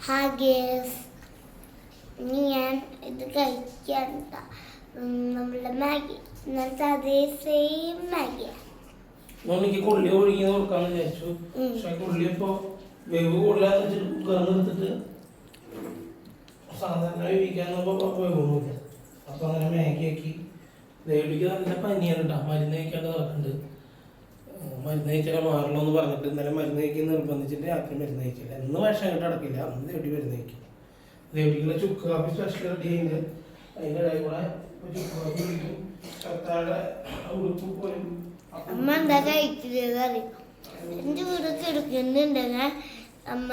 ഹാഗേസ് ഞാൻ ഇത് കഴിക്കാൻ നമ്മളുടെ മാഗി ഇന്നത്തെ അതേ സെയിം മാഗിയാണ്. എനിക്ക് കൊള്ളി ഒഴുകി നോക്കാന്ന് വിചാരിച്ചു. പക്ഷെ കൊള്ളി ഇപ്പൊ വേവ് കൊള്ളാന്ന് വെച്ചിട്ട് കുക്കറിൽ എടുത്തിട്ട് സാധാരണ വേവിക്കാൻ വേവൊന്നുമില്ല. അപ്പൊ അങ്ങനെ മാഗി ആക്കി ദേവിക്ക് നല്ല പനിയാണ് കേട്ടോ. മരുന്ന് കഴിക്കാണ്ട് നടക്കുന്നുണ്ട്. മരുന്ന് കഴിച്ചാൽ മാറണം എന്ന് പറഞ്ഞിട്ട് ഇന്നലെ മരുന്ന് കഴിക്കാൻ നിർബന്ധിച്ചിട്ട് രാത്രി മരുന്ന് കഴിക്കില്ല. എന്ന് വേഷം അങ്ങോട്ട് അടക്കില്ല. അന്ന് ദേവി മരുന്ന് കഴിക്കും. ദേവിക്കുള്ള ചുക്ക് കാപ്പി സ്പെഷ്യൽ റെഡി ചെയ്യുന്നത്. അതിൻ്റെ ഇടയിൽ കൂടെ ചുക്ക് കാപ്പി കുടിക്കും. കത്താടെ ഉടുപ്പ് പോലും അമ്മ എന്താ കഴിക്കുന്നത് അറിയും. എൻ്റെ വീട് കിടക്കുന്നുണ്ടെങ്കിൽ അമ്മ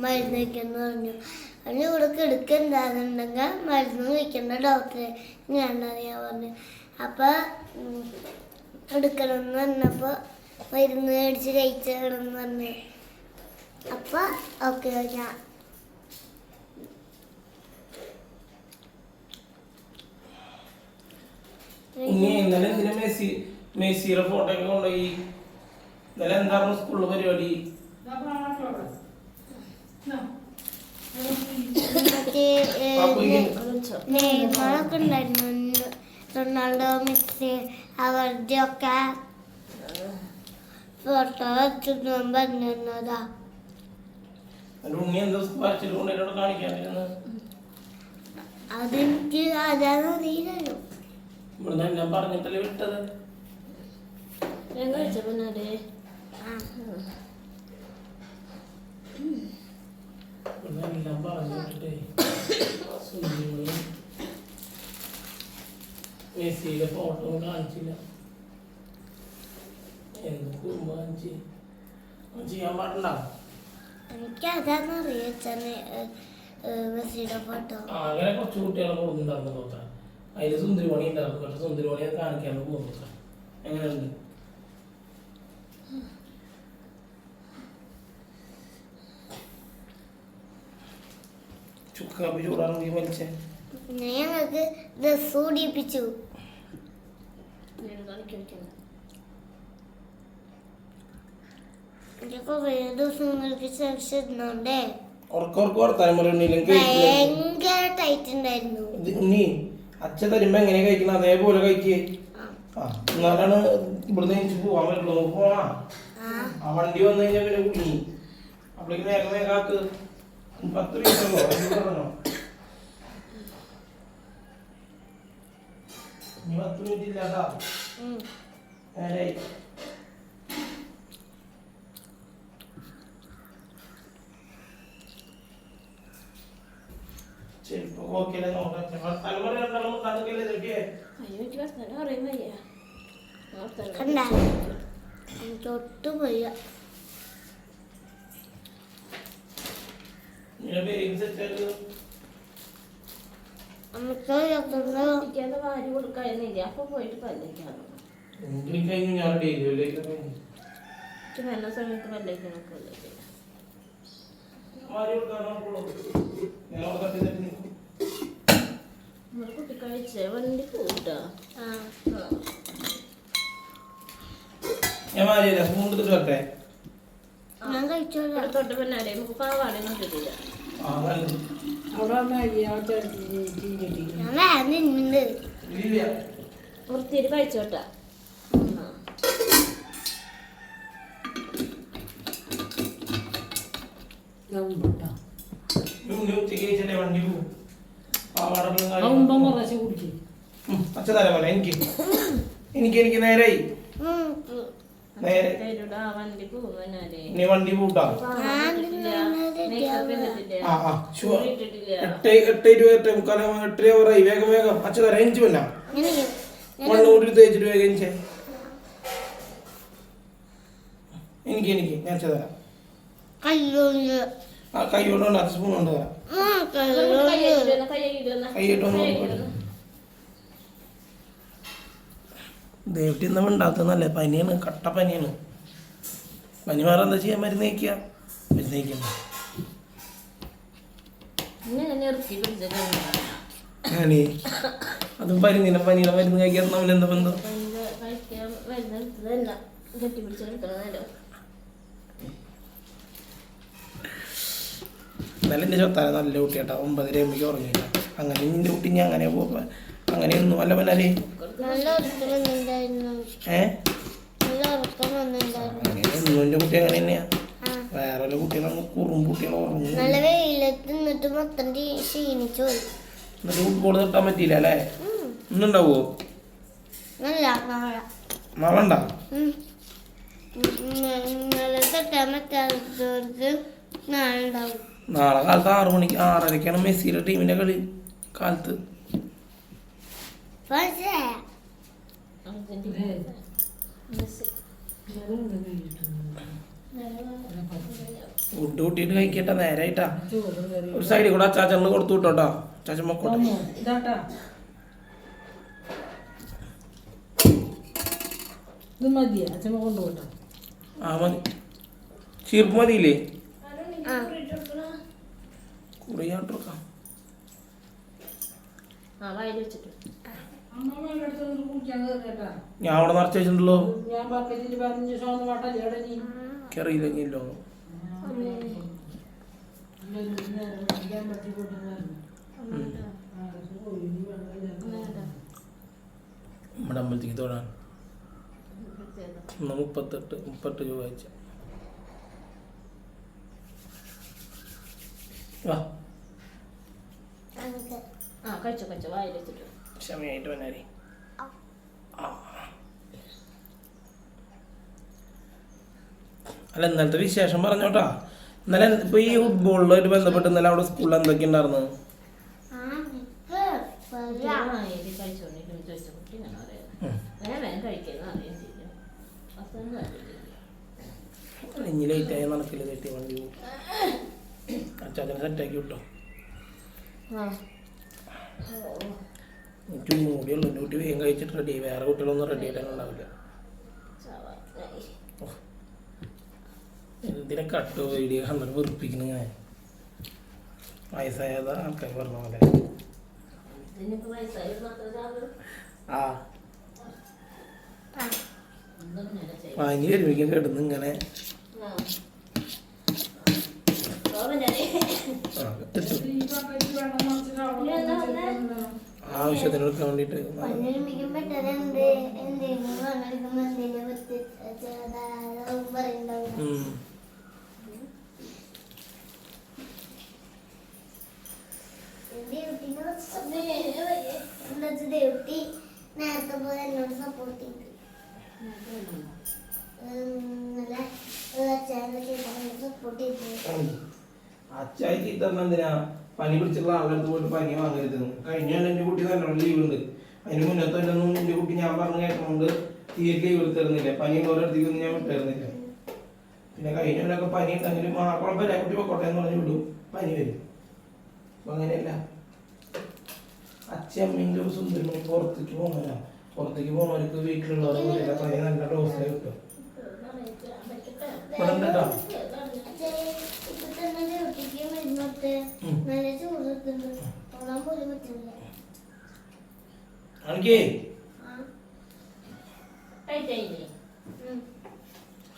മരുന്ന് കഴിക്കാന്ന് പറഞ്ഞു. അതിൻ്റെ കൂടെ കിടക്കുന്നുണ്ടെങ്കിൽ മരുന്ന് കഴിക്കേണ്ട ഡോക്ടറെ ഞാനറിയാൻ പറഞ്ഞു. അപ്പം എടുക്കണമെന്ന് പറഞ്ഞപ്പോൾ മരുന്ന് മേടിച്ച് കഴിച്ചണമെന്ന് പറഞ്ഞു. അപ്പം ഓക്കെ ഞാൻ ഇന്നലെ എന്തിനാ മെസ്സിയുടെ ഫോട്ടോ ഒക്കെ കൊണ്ടുപോയി? ഇന്നലെ എന്തായിരുന്നു സ്കൂളിലെ പരിപാടി? നെയ്മറൊക്കെ ഉണ്ടായിരുന്നു. റൊണാൾഡോ, മെസ്സി അവരുടെ ഒക്കെ ഫോട്ടോ വെച്ചിട്ട് പറഞ്ഞിരുന്നതാ. അതെനിക്ക് അതാന്ന് അറിയില്ലല്ലോ. ഇവിടുന്ന് എല്ലാം പറഞ്ഞിട്ടല്ലേ വിട്ടത്. ഞാൻ കഴിച്ച പിന്നെ എല്ലാം പറഞ്ഞു വിട്ടിട്ടേ മെസ്സിയുടെ ഫോട്ടോ കാണിച്ചില്ല. എന്തൊക്കെ കാണിച്ച് ചെയ്യാൻ പാടണ്ട. എനിക്ക് അതാന്ന് അറിയാം മെസ്സിയുടെ ഫോട്ടോ. അങ്ങനെ കുറച്ച് കുട്ടികളെ കൊടുക്കുന്നുണ്ടായിരുന്നു നോക്കാം. അതിൽ സുന്ദരിമണി ഉണ്ടായിരുന്നു. പക്ഷെ സുന്ദരിമണിയെ കാണിക്കാൻ പോകുന്നു. എങ്ങനെയുണ്ട്? ചുക്കാപ്പി ചൂടാണെങ്കിൽ വലിച്ചേ. പിന്നെ ഞങ്ങൾക്ക് ഡ്രസ് കൂടിയിപ്പിച്ചു. കുറേ ദിവസങ്ങൾക്ക് ശേഷം ഇരുന്നോണ്ടേ ഭയങ്കര ടൈറ്റ് ഉണ്ടായിരുന്നു. അച്ഛൻ തരുമ്പോ എങ്ങനെ കഴിക്കണം അതേപോലെ കഴിക്കേ. എന്നാലാണ് ഇവിടുന്ന് എനിക്ക് പോവാൻ പറ്റുള്ളൂ. പോവാ ആ വണ്ടി വന്നു കഴിഞ്ഞാൽ പിന്നെ കുടുങ്ങി. അപ്പോഴേക്ക് വേഗം വേഗാക്ക്. 10 മിനിറ്റോ 5 മിനിറ്റ് 10 മിനിറ്റ് ഇല്ലാതാ നേരായി. തൊട്ട് പോയ വാരി കൊടുക്കാന്നില്ല. അപ്പൊ പോയിട്ട് പല്ലേക്കാണ് നല്ല സമയത്ത് പല്ലേക്കാനൊക്കെ കുട്ടി കഴിച്ച വണ്ടി പോട്ടാ. ഞാൻ കഴിച്ചോളാം. തൊട്ട് പിന്നാലെ നമുക്ക് പാവാടൊന്നും കിട്ടില്ല. ഞാൻ നിന്നുണ്ട് വൃത്തിയിൽ കഴിച്ചോട്ടാ. വണ്ടി പോകും. എനിക്ക് നേരായി. ഇനി വണ്ടി പൂട്ടാ. 8:20 8:45 വേഗം വേഗം അച്ഛ തരാം. എനിക്ക് പിന്നെ മണ്ണ് കൂട്ടി തേച്ചിട്ട് വേഗം എനിക്ക് ഞാൻ അച്ഛ തരാം. ആ കൈ കൊണ്ടുണ്ട്. അച്ഛ സ്പൂൺ കൊണ്ട് തരാം. കൈയിട്ടൊന്നും ദേവട്ടി ഒന്നും ഉണ്ടാക്കുന്നല്ലേ. പനിയാണ്, കട്ട പനിയാണ്. പനി മാറാൻ എന്താ ചെയ്യാൻ? മരുന്ന് കഴിക്കുക. മരുന്ന് കഴിക്കണം. ഞാനേ അതും പനിയുടെ മരുന്ന് കഴിക്കാൻ തമ്മിൽ എന്താ ബന്ധം? എന്നാലും എൻ്റെ ചൊത്താല നല്ല കുട്ടിയാട്ടാ 9:30 ആകുമ്പോഴേക്കും ഉറങ്ങിയില്ല. അങ്ങനെ നിൻ്റെ കുട്ടി ഞാൻ അങ്ങനെ പോകുമ്പോൾ അങ്ങനെയൊന്നും അല്ല പനാലേ നല്ല ഉറക്കം വന്നിട്ടുണ്ടായിരുന്നു. നല്ല ഉറക്കം വന്നിട്ടുണ്ടായിരുന്നു. അങ്ങനെയൊന്നും എൻ്റെ കുട്ടി അങ്ങനെ തന്നെയാ. വേറെ വല്ല കുട്ടികളാണ് കുറുമ്പ് കുട്ടികളെ ഉറങ്ങും. നല്ല വെയിലത്ത് നിന്നിട്ട് മൊത്തം ക്ഷീണിച്ചു പോയി. എന്നിട്ട് ഫുട്ബോൾ തട്ടാൻ പറ്റിയില്ല അല്ലേ? ഇന്നുണ്ടാവോ? നല്ല നാളെ നാളെ ഉണ്ടാ? ഇന്നലെ തട്ടാൻ പറ്റാത്തവർക്ക് നാളെ ഉണ്ടാവും. നാളെ കാലത്ത് 6 മണിക്ക് 6:30ക്കാണ് മെസ്സിയുടെ ടീമിന്റെ കളി. കാലത്ത് ഫുഡ് കൂട്ടിയിട്ട് കഴിക്കട്ടെ. നേരായിട്ടാ ഒരു സൈഡിൽ കൂടെ അച്ചാച്ചന് കൊടുത്തു വിട്ടോട്ടോ. അച്ചാച്ചൻ മക്കോട്ടെ. ഇത് മതിയാ അച്ഛൻ കൊണ്ടുപോട്ടോ? ആ മതി. ചീർപ്പ് മതിയില്ലേ? കുറിയാട്ടോക്കാം. ഞാൻ അവിടെ നിറച്ച് വെച്ചിട്ടുണ്ടല്ലോ. അറിയില്ലെങ്കിലോ നമ്മുടെ അമ്പലത്തേക്ക് തൊഴാൻ 38 രൂപ വെച്ച. ക്ഷമയായിട്ട് വന്നാലേ. അല്ല ഇന്നലത്തെ വിശേഷം പറഞ്ഞോട്ടാ. ഇന്നലെ ഇപ്പൊ ഈ ഫുട്ബോളിലായിട്ട് ബന്ധപ്പെട്ട് ഇന്നലെ അവിടെ സ്കൂളിൽ എന്തൊക്കെ ഉണ്ടായിരുന്നു? ഇനി ലേറ്റായി നടക്കില്ല. തെറ്റി വണ്ടി പോകും. അച്ചാച്ചനെ സെറ്റാക്കി വിട്ടോ. എനിക്ക് മൂടിയുള്ളൂ. എൻ്റെ കുട്ടി വേഗം കഴിച്ചിട്ട് റെഡി. വേറെ കുട്ടികളൊന്നും റെഡി ആയിട്ടാണുണ്ടാവില്ല. എന്തിനെ കട്ടോ വീഡിയോ കണ്ടിട്ട് വെറുപ്പിക്കണ ഞാൻ. വയസ്സായതാ ആൾക്കാർ പറഞ്ഞ പോലെ. ആ വാങ്ങി വരുമ്പോഴേക്കും കിടന്ന് ഇങ്ങനെ ആവശ്യത്തിന് എടുക്കാൻ വേണ്ടിട്ട് നേരത്തെ പോലെ എന്നോട് സപ്പോർട്ട് ചെയ്തു. സപ്പോർട്ട് ചെയ്തു. അച്ചായി ചീത്തറിന് എന്തിനാ? പനി പിടിച്ചിട്ടുള്ള ആളെടുത്ത് പോയിട്ട് പനി വാങ്ങരുത്. കഴിഞ്ഞ എൻ്റെ കുട്ടി നല്ലോണം ലീവ് ഉണ്ട്. അതിന് മുന്നത്തെ ഒന്നും എൻ്റെ കുട്ടി ഞാൻ പറഞ്ഞ് കേട്ടതുകൊണ്ട് തീരെ ലീവ് എടുത്തിരുന്നില്ല. പനി ഓരോരുത്തേക്കൊന്നും ഞാൻ വിട്ടിരുന്നില്ല. പിന്നെ കഴിഞ്ഞൊക്കെ പനി ഉണ്ടെങ്കിലും കുഴപ്പമില്ല കുട്ടി പൊക്കോട്ടെ എന്ന് പറഞ്ഞ് വിടും. പനി വരും. അപ്പൊ അങ്ങനെയല്ല. അച്ഛമ്മീൻ്റെ സുന്ദരമണി പുറത്തേക്ക് പോകുന്നില്ല. പുറത്തേക്ക് പോകുന്നവർക്ക് വീട്ടിലുള്ളവർക്ക് പനി നല്ല ഡോസിൽ കിട്ടും. ഇവിടെ ഉണ്ടോ?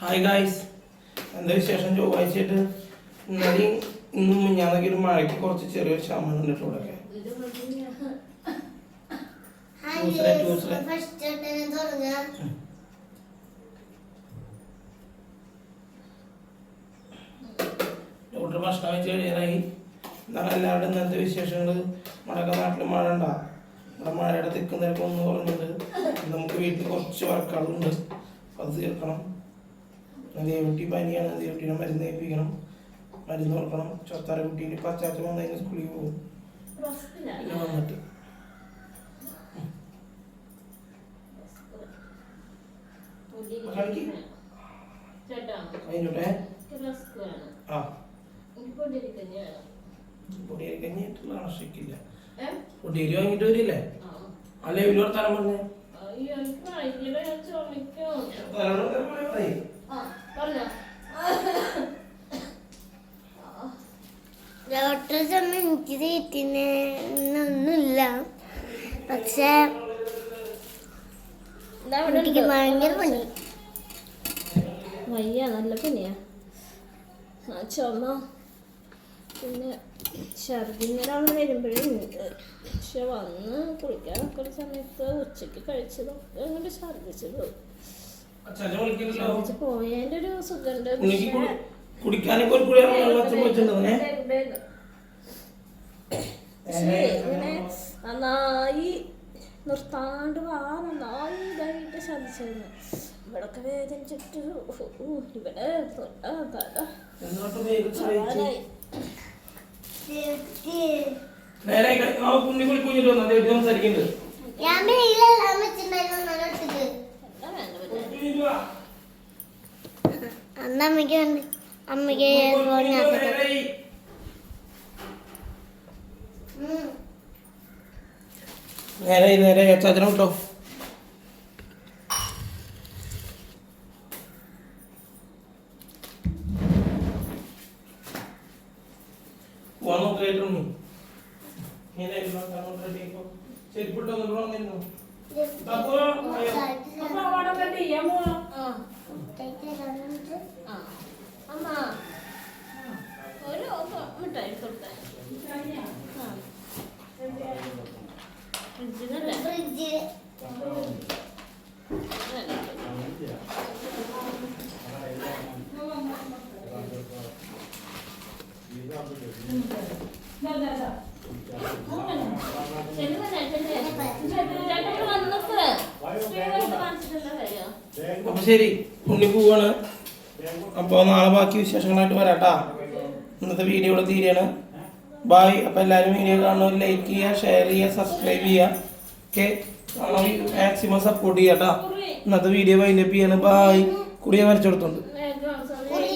ഹായ് ഗായ്സ്, എന്താ വിശേഷം? ചൊവ്വാഴ്ചയായിട്ട് ഇന്നലെയും ഇന്നും ഞാനൊക്കെ ഒരു മഴയ്ക്ക് കുറച്ച് ചെറിയൊരു ക്ഷാമം ഉണ്ട് ഇവിടെയൊക്കെ. ഡോക്ടർ ഭക്ഷണം വെച്ച് കഴിയാനായി. എന്നാലും എല്ലാവരുടെയും ഇന്നത്തെ വിശേഷങ്ങൾ. നമ്മുടെ നാട്ടിൽ മഴ ഉണ്ടാ. നമ്മുടെ മഴയുടെ തിക്കും തിരക്കും ഒന്ന് പറഞ്ഞിട്ടുണ്ട്. നമുക്ക് വീട്ടിൽ കുറച്ച് വർക്കുകളുണ്ട്. അത് തീർക്കണം. ദേവട്ടി പനിയാണ്. ദേവട്ടീനെ മരുന്ന് ഏൽപ്പിക്കണം. മരുന്ന് കൊടുക്കണം. ചൊത്താര കുട്ടീൻ്റെ പച്ചാച്ച വന്നതിന് സ്കൂളിൽ പോകും. പിന്നെ വന്നിട്ട് കഴിഞ്ഞോട്ടെ. ആ പൊടിയരി കഞ്ഞിട്ടുള്ള ആവശ്യമില്ല. പൊടിയരി വാങ്ങിട്ട് വരില്ലേ? അല്ലെ ഇവര് വർത്താനം പറഞ്ഞേ. ഡോക്ടർ ചെന്ന് എനിക്ക് തീറ്റിനൊന്നുമില്ല. പക്ഷെ എനിക്ക് ഭയങ്കര പണി. വയ്യ, നല്ല പനിയാ. ചുമ പിന്നെ ഛർദി ഇന്നലെ അവൾ വരുമ്പോഴേ ഉണ്ട്. പക്ഷെ വന്ന് കുളിക്കാൻ നിൽക്കുന്ന സമയത്ത് ഉച്ചയ്ക്ക് കഴിച്ചതൊക്കെ അങ്ങോട്ട് ഛർദിച്ചത് അച്ഛനെ വിളിക്കണ്ടല്ലോ. ഛർദിച്ച് പോയതിൻ്റെ ഒരു സുഖമുണ്ട്. ഉണ്ണിക്ക് കുടിക്കാനൊക്കെ ഒരു കുഴി വെച്ചിട്ടുണ്ടേ. പക്ഷേ ഇങ്ങനെ നന്നായി നിർത്താണ്ട് നന്നായി ഇതായിട്ട് ഛർദിച്ചിരുന്നു. ഇവിടൊക്കെ വേദനിച്ചിട്ട് ഇവിടെ എന്നിട്ട് വേഗം സഹായിച്ച് തല നേരെ കുഞ്ഞി കുളിക്കുഞ്ഞിട്ട് വന്നു. അദ്ദേഹം സംസാരിക്കുന്നുണ്ട്. ഞാൻ വെയിലെല്ലാം വെച്ചിട്ടുണ്ടായിരുന്നു നല്ലോട്ടത്. അന്ന് അമ്മയ്ക്ക് ഫോൺ നേരെ നേരെ അച്ചാച്ചനെ വിട്ടോ. പോവാൻ നോക്കായിട്ടുണ്ടോ? ചെരുപ്പിട്ടോ വന്നിരുന്നു. അപ്പൊ അവിടെ കെട്ടി അമ്മ അമ്മ ഒരു മിഠായി കൊടുത്തേ. ഫ്രിഡ്ജിനല്ലേ ഫ്രിഡ്ജ് അപ്പൊ ശരി, ഉണ്ണി പോവാണ്. അപ്പോൾ നാളെ ബാക്കി വിശേഷങ്ങളായിട്ട് വരാട്ടാ. ഇന്നത്തെ വീഡിയോ ഇവിടെ തീരെയാണ്. ബായ്. അപ്പോൾ എല്ലാവരും വീഡിയോ കാണുന്നവർ ലൈക്ക് ചെയ്യുക, ഷെയർ ചെയ്യുക, സബ്സ്ക്രൈബ് ചെയ്യുക. ഓക്കെ, മാക്സിമം സപ്പോർട്ട് ചെയ്യാം കേട്ടോ. ഇന്നത്തെ വീഡിയോ വൈൻഡപ്പ് ചെയ്യാണ്. ബായ്. കുടിയെ വരച്ചു കൊടുത്തോണ്ട്.